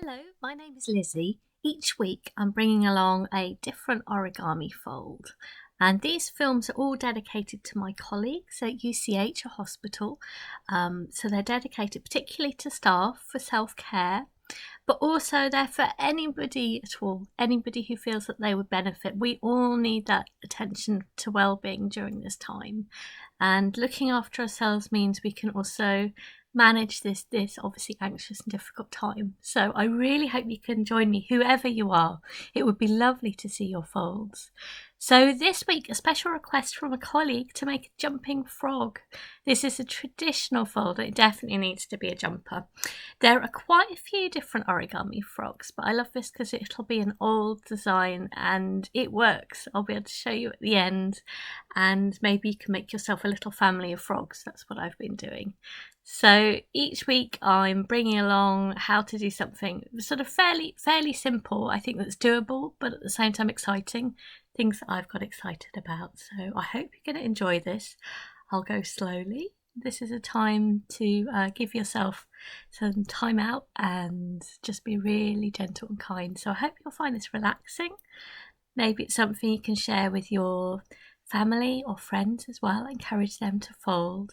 Hello, my name is Lizzie. Each week I'm bringing along a different origami fold, and these films are all dedicated to my colleagues at UCLH, a hospital. So they're dedicated particularly to staff for self-care, but also they're for anybody at all, anybody who feels that they would benefit. We all need that attention to well-being during this time, and looking after ourselves means we can also manage this obviously anxious and difficult time. So I really hope you can join me, whoever you are. It would be lovely to see your folds. So this week, a special request from a colleague to make a jumping frog. This is a traditional fold. It definitely needs to be a jumper. There are quite a few different origami frogs, but I love this because it'll be an old design and it works. I'll be able to show you at the end, and maybe you can make yourself a little family of frogs. That's what I've been doing. So each week I'm bringing along how to do something sort of fairly simple, I think, that's doable, but at the same time exciting, things that I've got excited about. So I hope you're going to enjoy this. I'll go slowly. This is a time to give yourself some time out and just be really gentle and kind. So I hope you'll find this relaxing. Maybe it's something you can share with your family or friends as well. Encourage them to fold.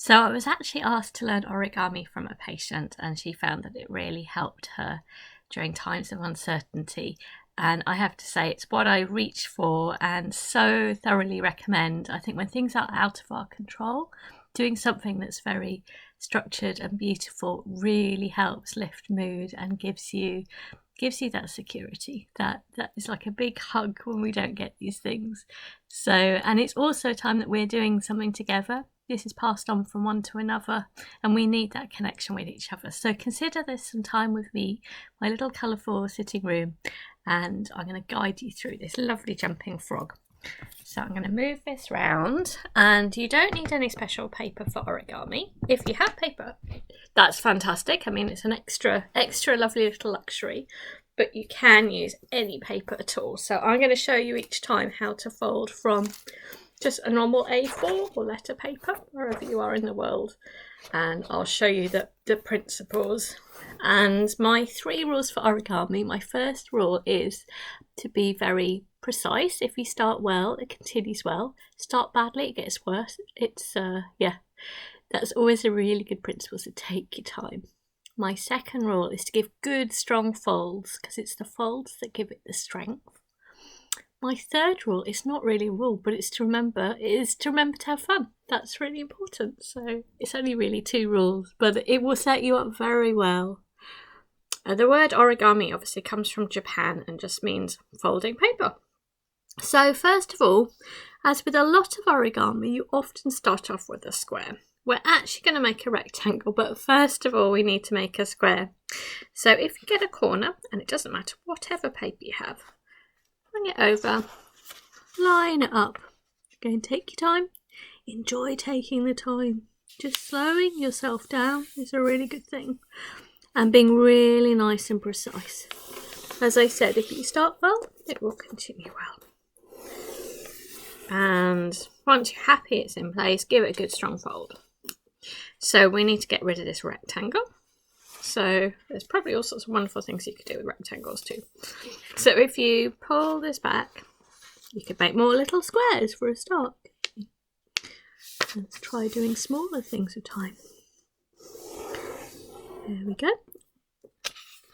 So I was actually asked to learn origami from a patient, and she found that it really helped her during times of uncertainty. And I have to say, it's what I reach for and so thoroughly recommend. I think when things are out of our control, doing something that's very structured and beautiful really helps lift mood and gives you that security. That is like a big hug when we don't get these things. So, and it's also a time that we're doing something together. This is passed on from one to another, and we need that connection with each other. So consider this some time with me, my little colourful sitting room, and I'm going to guide you through this lovely jumping frog. So I'm going to move this round, and you don't need any special paper for origami. If you have paper, that's fantastic. I mean, it's an extra lovely little luxury, but you can use any paper at all. So I'm going to show you each time how to fold from just a normal A4 or letter paper, wherever you are in the world, and I'll show you the principles. And my 3 rules for origami. My first rule is to be very precise. If you start well, it continues well. Start badly, it gets worse. It's that's always a really good principle, so take your time. My second rule is to give good strong folds, because it's the folds that give it the strength. My third rule is not really a rule, but it's to remember to have fun. That's really important. So it's only really 2 rules, but it will set you up very well. The word origami obviously comes from Japan and just means folding paper. So first of all, as with a lot of origami, you often start off with a square. We're actually going to make a rectangle, but first of all we need to make a square. So if you get a corner, and it doesn't matter whatever paper you have, bring it over, line it up. Again, take your time. Enjoy taking the time. Just slowing yourself down is a really good thing. And being really nice and precise. As I said, if you start well, it will continue well. And once you're happy it's in place, give it a good strong fold. So we need to get rid of this rectangle. So there's probably all sorts of wonderful things you could do with rectangles too. So if you pull this back, you could make more little squares for a start. Let's try doing smaller things with time. There we go.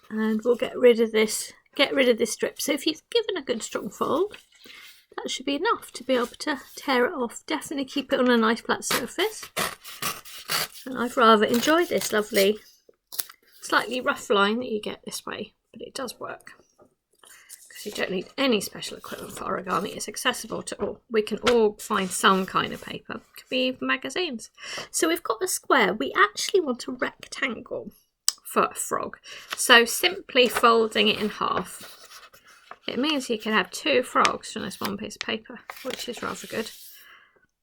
And we'll get rid of this strip. So if you've given a good strong fold, that should be enough to be able to tear it off. Definitely keep it on a nice flat surface. And I've rather enjoyed this lovely slightly rough line that you get this way, but it does work because you don't need any special equipment for origami. It's accessible to all. We can all find some kind of paper. It could be even magazines. So we've got a square. We actually want a rectangle for a frog. So simply folding it in half, it means you can have 2 frogs from this one piece of paper, which is rather good.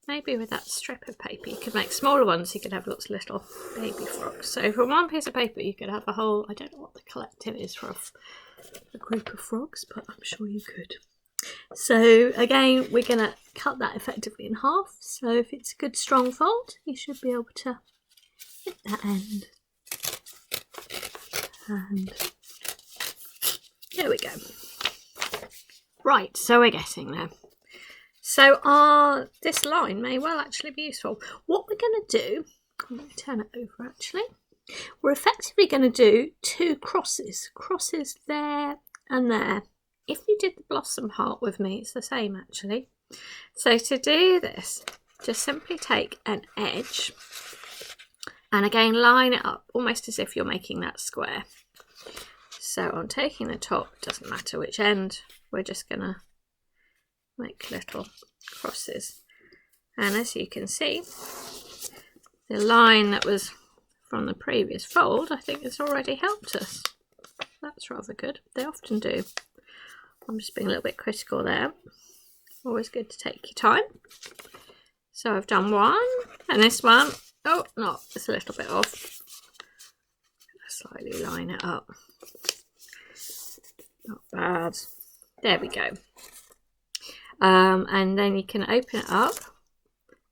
Maybe with that strip of paper you could make smaller ones. You could have lots of little baby frogs. So from one piece of paper you could have a whole, I don't know what the collective is for a group of frogs, but I'm sure you could. So again, we're going to cut that effectively in half. So if it's a good strong fold, you should be able to hit that end and There we go. Right, so we're getting there. So this line may well actually be useful. What we're going to do, I'm going to turn it over actually. We're effectively going to do 2 crosses there and there. If you did the blossom heart with me, it's the same actually. So to do this, just simply take an edge and again line it up almost as if you're making that square. So I'm taking the top, doesn't matter which end, we're just going to make little crosses. And as you can see, the line that was from the previous fold, I think it's already helped us. That's rather good. They often do. I'm just being a little bit critical there. Always good to take your time. So I've done one, and this one, oh no, it's a little bit off. Slightly line it up. Not bad. There we go. And then you can open it up.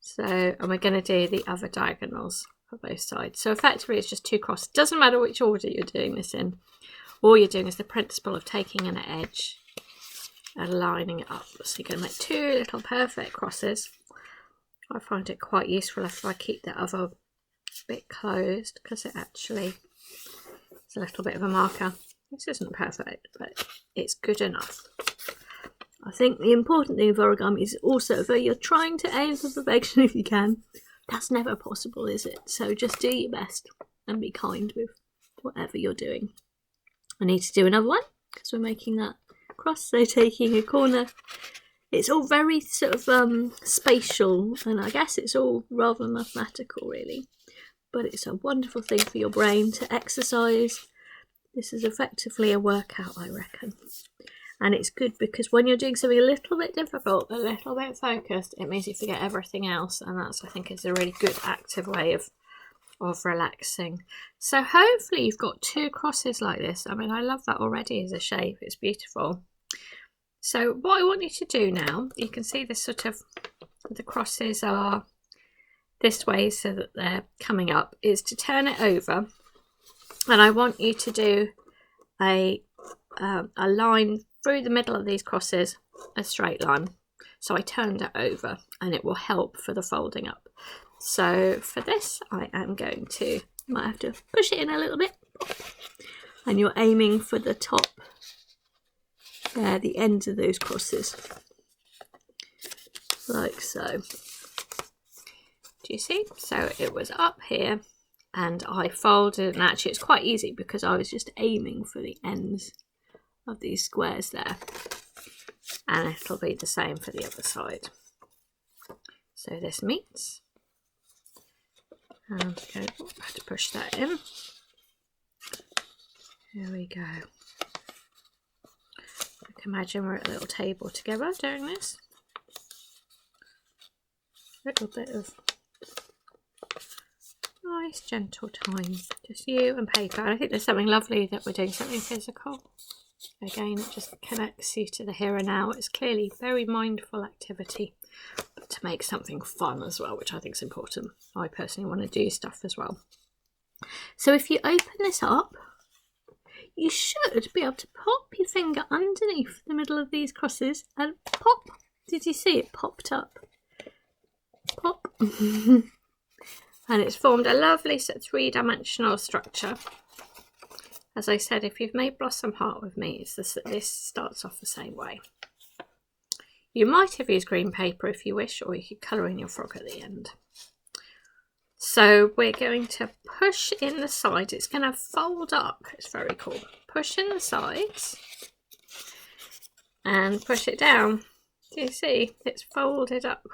So, and we're going to do the other diagonals for both sides. So effectively it's just 2 crosses. Doesn't matter which order you're doing this in. All you're doing is the principle of taking an edge and lining it up. So you're going to make 2 little perfect crosses. I find it quite useful if I keep the other bit closed because it actually is a little bit of a marker. This isn't perfect, but it's good enough. I think the important thing of origami is also that you're trying to aim for perfection if you can. That's never possible, is it? So just do your best and be kind with whatever you're doing. I need to do another one because we're making that cross, so taking a corner. It's all very sort of spatial, and I guess it's all rather mathematical really, but it's a wonderful thing for your brain to exercise. This is effectively a workout, I reckon, and it's good because when you're doing something a little bit difficult, a little bit focused, it means you forget everything else, and that's, I think, is a really good active way of relaxing. So hopefully you've got 2 crosses like this. I mean, I love that already as a shape, it's beautiful. So what I want you to do now, you can see this sort of, the crosses are this way so that they're coming up, is to turn it over, and I want you to do a line through the middle of these crosses, a straight line. So I turned it over and it will help for the folding up. So for this I am going to, might have to push it in a little bit, and you're aiming for the top there, the ends of those crosses, like so. Do you see? So it was up here and I folded, and actually it's quite easy because I was just aiming for the ends of these squares there, and it'll be the same for the other side. So this meets, and again, I have to push that in. There we go. I can imagine we're at a little table together doing this. A little bit of nice gentle time, just you and paper. And I think there's something lovely that we're doing something physical. Again, it just connects you to the here and now. It's clearly very mindful activity, but to make something fun as well, which I think is important. I personally want to do stuff as well. So if you open this up, you should be able to pop your finger underneath the middle of these crosses and pop. Did you see it popped up? Pop. And it's formed a lovely sort of 3-dimensional structure. As I said, if you've made Blossom Heart with me, it's this starts off the same way. You might have used green paper if you wish, or you could colour in your frog at the end. So we're going to push in the sides. It's going to fold up. It's very cool. Push in the sides and push it down. Do you see? It's folded up,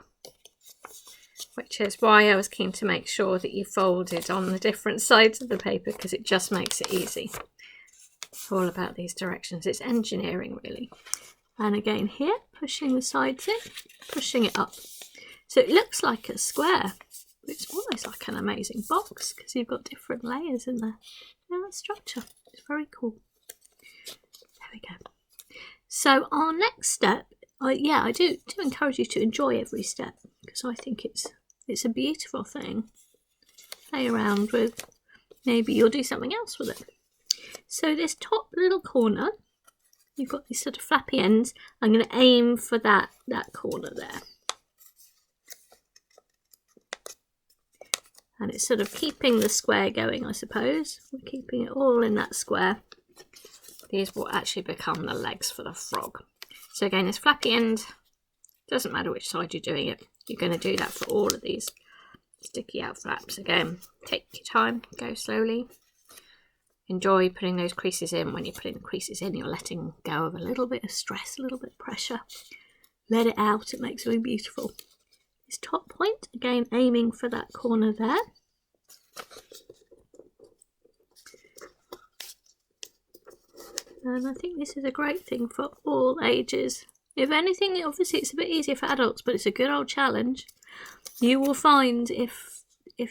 which is why I was keen to make sure that you folded on the different sides of the paper, because it just makes it easy. It's all about these directions. It's engineering, really. And again here, pushing the sides in, pushing it up. So it looks like a square. It's almost like an amazing box because you've got different layers in there. Yeah, that structure. It's very cool. There we go. So our next step, I do encourage you to enjoy every step, because I think it's a beautiful thing. Play around with, maybe you'll do something else with it. So this top little corner, you've got these sort of flappy ends. I'm going to aim for that corner there. And it's sort of keeping the square going, I suppose. We're keeping it all in that square. These will actually become the legs for the frog. So again, this flappy end, doesn't matter which side you're doing it. You're going to do that for all of these sticky out flaps. Again, take your time, go slowly. Enjoy putting those creases in. When you're putting the creases in, you're letting go of a little bit of stress, a little bit of pressure. Let it out, it makes something beautiful. This top point, again, aiming for that corner there. And I think this is a great thing for all ages. If anything, obviously it's a bit easier for adults, but it's a good old challenge. You will find if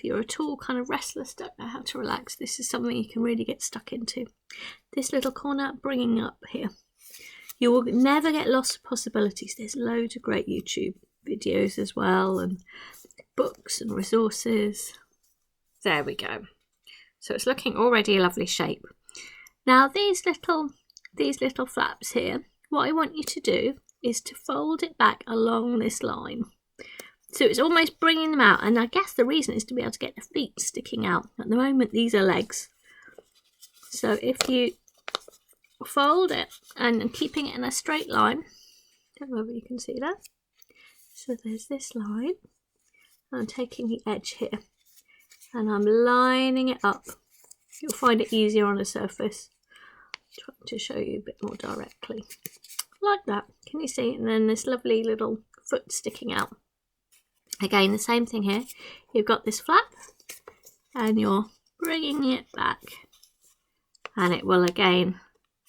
you're at all kind of restless, don't know how to relax, this is something you can really get stuck into. This little corner, bringing up here. You will never get lost of possibilities. There's loads of great YouTube videos as well, and books and resources. There we go. So it's looking already a lovely shape. Now these little flaps here, what I want you to do is to fold it back along this line. So it's almost bringing them out, and I guess the reason is to be able to get the feet sticking out. At the moment these are legs. So if you fold it and keeping it in a straight line, don't know if you can see that. So there's this line. I'm taking the edge here and I'm lining it up. You'll find it easier on a surface. Trying to show you a bit more directly. Like that. Can you see? And then this lovely little foot sticking out. Again, the same thing here. You've got this flap and you're bringing it back. And it will again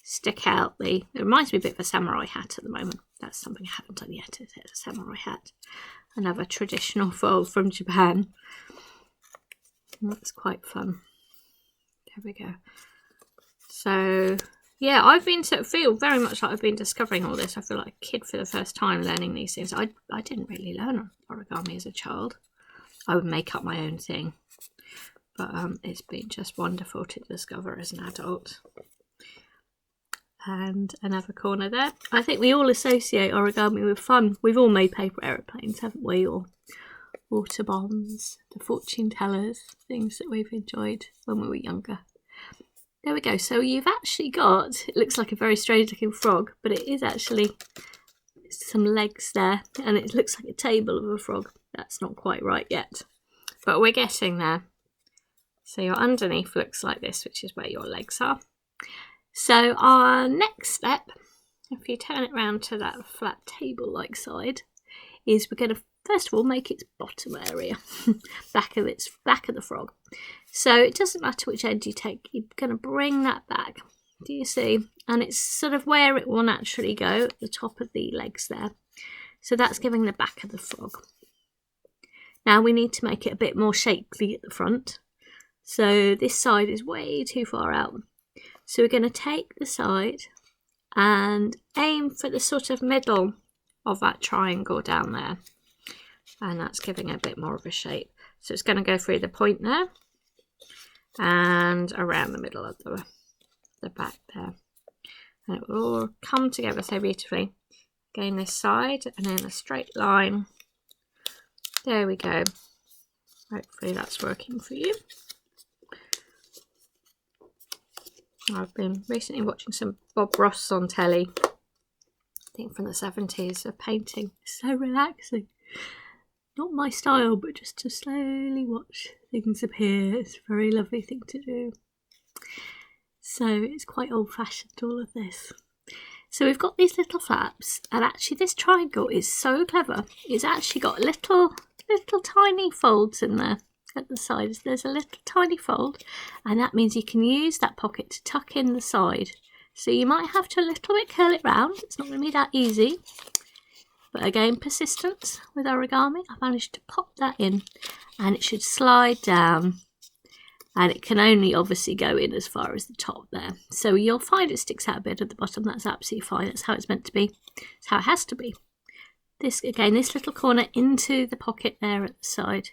stick out it reminds me a bit of a samurai hat at the moment. That's something I haven't done yet, is it? A samurai hat. Another traditional fold from Japan. That's quite fun. There we go. So yeah, I've been feel very much like I've been discovering all this. I feel like a kid for the first time learning these things. I didn't really learn origami as a child. I would make up my own thing. But it's been just wonderful to discover as an adult. And another corner there. I think we all associate origami with fun. We've all made paper aeroplanes, haven't we? Or water bombs, the fortune tellers, things that we've enjoyed when we were younger. There we go. So you've actually got, it looks like a very strange looking frog, but it is actually some legs there, and it looks like a table of a frog. That's not quite right yet, but we're getting there. So your underneath looks like this, which is where your legs are. So our next step, if you turn it round to that flat table-like side, is we're going to first of all make its bottom area, back of the frog. So it doesn't matter which end you take, you're going to bring that back. Do you see? And it's sort of where it will naturally go, at the top of the legs there. So that's giving the back of the frog. Now we need to make it a bit more shapely at the front. So this side is way too far out. So we're going to take the side and aim for the sort of middle of that triangle down there. And that's giving it a bit more of a shape. So it's going to go through the point there and around the middle of the back there. And it will all come together so beautifully. Again, this side and then a straight line. There we go. Hopefully that's working for you. I've been recently watching some Bob Ross on telly, I think from the 70s, of painting. It's so relaxing. Not my style, but just to slowly watch things appear. It's a very lovely thing to do. So it's quite old-fashioned, all of this. So we've got these little flaps, and actually this triangle is so clever. It's actually got little tiny folds in there. At the sides there's a little tiny fold, and that means you can use that pocket to tuck in the side. So you might have to a little bit curl it round. It's not going to be that easy, but again, persistence with origami. I managed to pop that in and it should slide down, and it can only obviously go in as far as the top there. So you'll find it sticks out a bit at the bottom. That's absolutely fine. That's how it's meant to be. It's how it has to be. This again, this little corner into the pocket there at the side.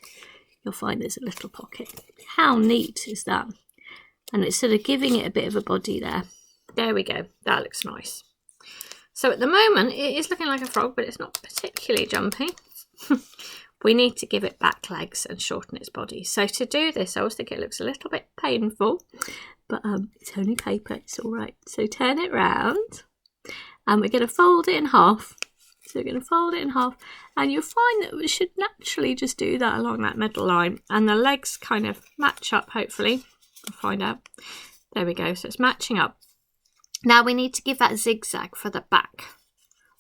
You'll find there's a little pocket. How neat is that? And it's sort of giving it a bit of a body there. There we go. That looks nice. So at the moment it is looking like a frog, but it's not particularly jumpy. We need to give it back legs and shorten its body. So to do this, I always think it looks a little bit painful, but it's only paper, it's all right. So turn it round, and we're going to fold it in half. So we're going to fold it in half, and you'll find that we should naturally just do that along that middle line, and the legs kind of match up, hopefully. I'll find out. There we go, so it's matching up. Now we need to give that zigzag for the back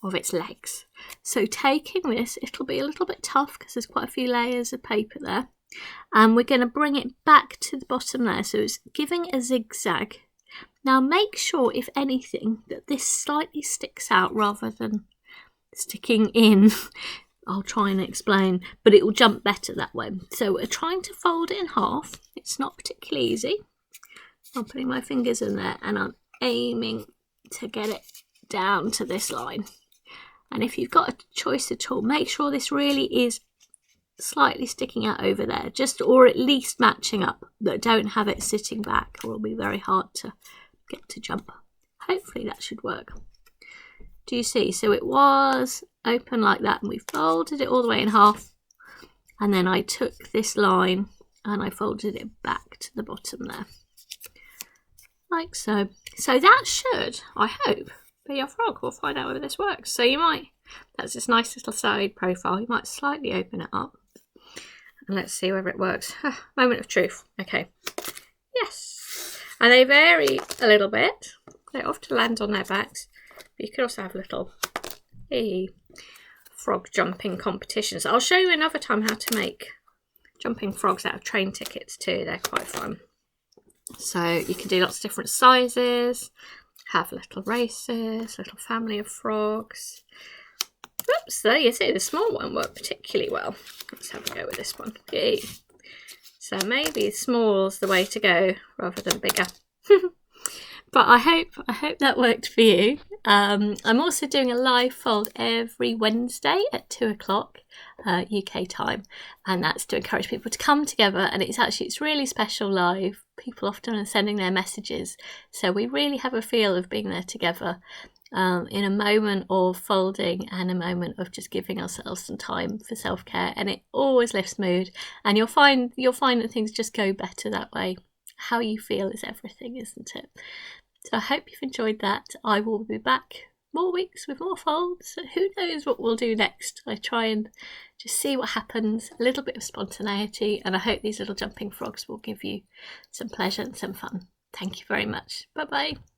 of its legs. So taking this, it'll be a little bit tough because there's quite a few layers of paper there, and we're going to bring it back to the bottom there, so it's giving a zigzag. Now make sure, if anything, that this slightly sticks out rather than sticking in. I'll try and explain, but it will jump better that way. So we're trying to fold it in half. It's not particularly easy. I'm putting my fingers in there and I'm aiming to get it down to this line. And if you've got a choice at all, make sure this really is slightly sticking out over there, just, or at least matching up, but don't have it sitting back, or it'll be very hard to get to jump. Hopefully that should work. Do you see? So it was open like that, and we folded it all the way in half, and then I took this line and I folded it back to the bottom there, like so. So that should, I hope, be your frog. We'll find out whether this works. So you might, that's this nice little side profile, you might slightly open it up, and let's see whether it works. Moment of truth. Okay, yes, and they vary a little bit. They often land on their backs, but you could also have little frog jumping competitions. I'll show you another time how to make jumping frogs out of train tickets too. They're quite fun. So you can do lots of different sizes, have little races, little family of frogs. Oops, there you see, the small one worked particularly well. Let's have a go with this one. Yay. So maybe small's the way to go rather than bigger. But I hope that worked for you. I'm also doing a live fold every Wednesday at 2 o'clock UK time, and that's to encourage people to come together. And it's really special live. People often are sending their messages, so we really have a feel of being there together in a moment of folding and a moment of just giving ourselves some time for self-care, and it always lifts mood. And you'll find that things just go better that way. How you feel is everything, isn't it? So I hope you've enjoyed that. I will be back more weeks with more folds. Who knows what we'll do next? I try and just see what happens, a little bit of spontaneity, and I hope these little jumping frogs will give you some pleasure and some fun. Thank you very much. Bye bye.